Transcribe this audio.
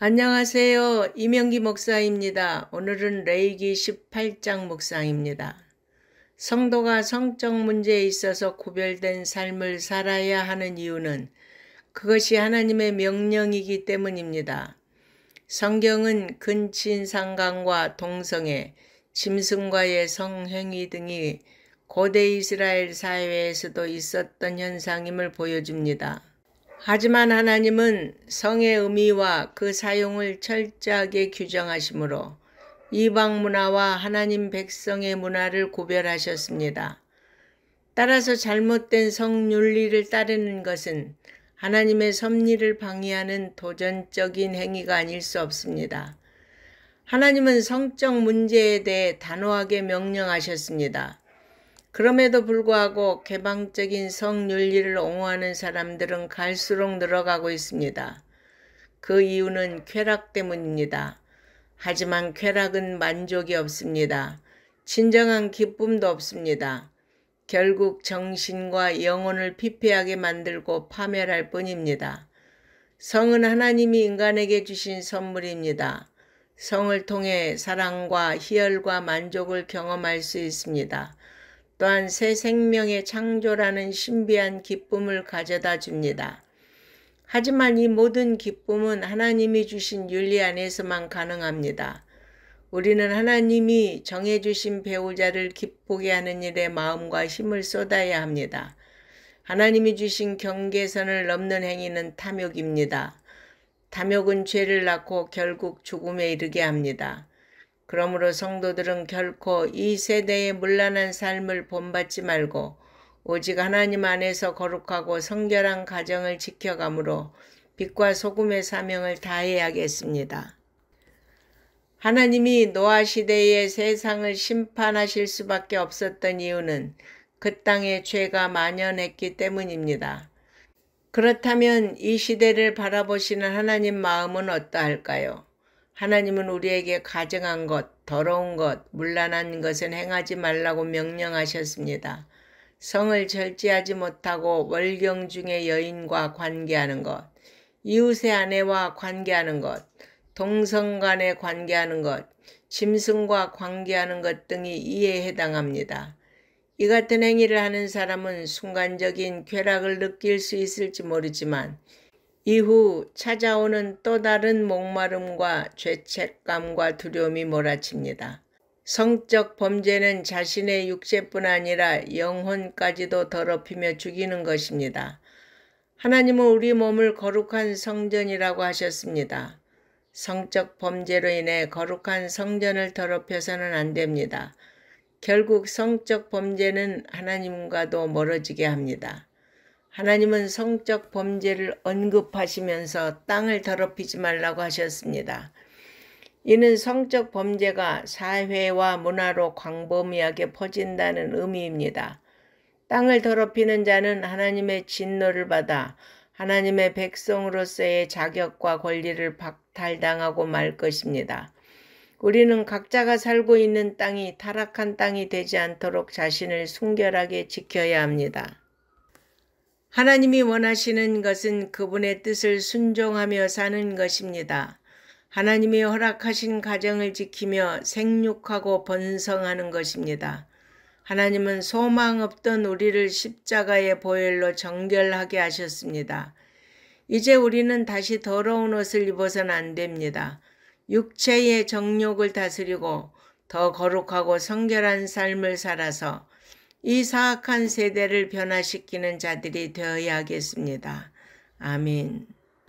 안녕하세요. 이명기 목사입니다. 오늘은 레위기 18장 묵상입니다. 성도가 성적 문제에 있어서 구별된 삶을 살아야 하는 이유는 그것이 하나님의 명령이기 때문입니다. 성경은 근친상간과 동성애, 짐승과의 성행위 등이 고대 이스라엘 사회에서도 있었던 현상임을 보여줍니다. 하지만 하나님은 성의 의미와 그 사용을 철저하게 규정하시므로 이방 문화와 하나님 백성의 문화를 구별하셨습니다. 따라서 잘못된 성윤리를 따르는 것은 하나님의 섭리를 방해하는 도전적인 행위가 아닐 수 없습니다. 하나님은 성적 문제에 대해 단호하게 명령하셨습니다. 그럼에도 불구하고 개방적인 성윤리를 옹호하는 사람들은 갈수록 늘어가고 있습니다. 그 이유는 쾌락 때문입니다. 하지만 쾌락은 만족이 없습니다. 진정한 기쁨도 없습니다. 결국 정신과 영혼을 피폐하게 만들고 파멸할 뿐입니다. 성은 하나님이 인간에게 주신 선물입니다. 성을 통해 사랑과 희열과 만족을 경험할 수 있습니다. 또한 새 생명의 창조라는 신비한 기쁨을 가져다 줍니다. 하지만 이 모든 기쁨은 하나님이 주신 윤리 안에서만 가능합니다. 우리는 하나님이 정해주신 배우자를 기쁘게 하는 일에 마음과 힘을 쏟아야 합니다. 하나님이 주신 경계선을 넘는 행위는 탐욕입니다. 탐욕은 죄를 낳고 결국 죽음에 이르게 합니다. 그러므로 성도들은 결코 이 세대의 문란한 삶을 본받지 말고 오직 하나님 안에서 거룩하고 성결한 가정을 지켜가므로 빛과 소금의 사명을 다해야겠습니다. 하나님이 노아 시대의 세상을 심판하실 수밖에 없었던 이유는 그 땅에 죄가 만연했기 때문입니다. 그렇다면 이 시대를 바라보시는 하나님 마음은 어떠할까요? 하나님은 우리에게 가증한 것, 더러운 것, 문란한 것은 행하지 말라고 명령하셨습니다. 성을 절제하지 못하고 월경 중의 여인과 관계하는 것, 이웃의 아내와 관계하는 것, 동성 간에 관계하는 것, 짐승과 관계하는 것 등이 이에 해당합니다. 이 같은 행위를 하는 사람은 순간적인 쾌락을 느낄 수 있을지 모르지만 이후 찾아오는 또 다른 목마름과 죄책감과 두려움이 몰아칩니다. 성적 범죄는 자신의 육체뿐 아니라 영혼까지도 더럽히며 죽이는 것입니다. 하나님은 우리 몸을 거룩한 성전이라고 하셨습니다. 성적 범죄로 인해 거룩한 성전을 더럽혀서는 안 됩니다. 결국 성적 범죄는 하나님과도 멀어지게 합니다. 하나님은 성적 범죄를 언급하시면서 땅을 더럽히지 말라고 하셨습니다. 이는 성적 범죄가 사회와 문화로 광범위하게 퍼진다는 의미입니다. 땅을 더럽히는 자는 하나님의 진노를 받아 하나님의 백성으로서의 자격과 권리를 박탈당하고 말 것입니다. 우리는 각자가 살고 있는 땅이 타락한 땅이 되지 않도록 자신을 순결하게 지켜야 합니다. 하나님이 원하시는 것은 그분의 뜻을 순종하며 사는 것입니다. 하나님이 허락하신 가정을 지키며 생육하고 번성하는 것입니다. 하나님은 소망 없던 우리를 십자가의 보혈로 정결하게 하셨습니다. 이제 우리는 다시 더러운 옷을 입어서는 안 됩니다. 육체의 정욕을 다스리고 더 거룩하고 성결한 삶을 살아서 이 사악한 세대를 변화시키는 자들이 되어야 하겠습니다. 아멘.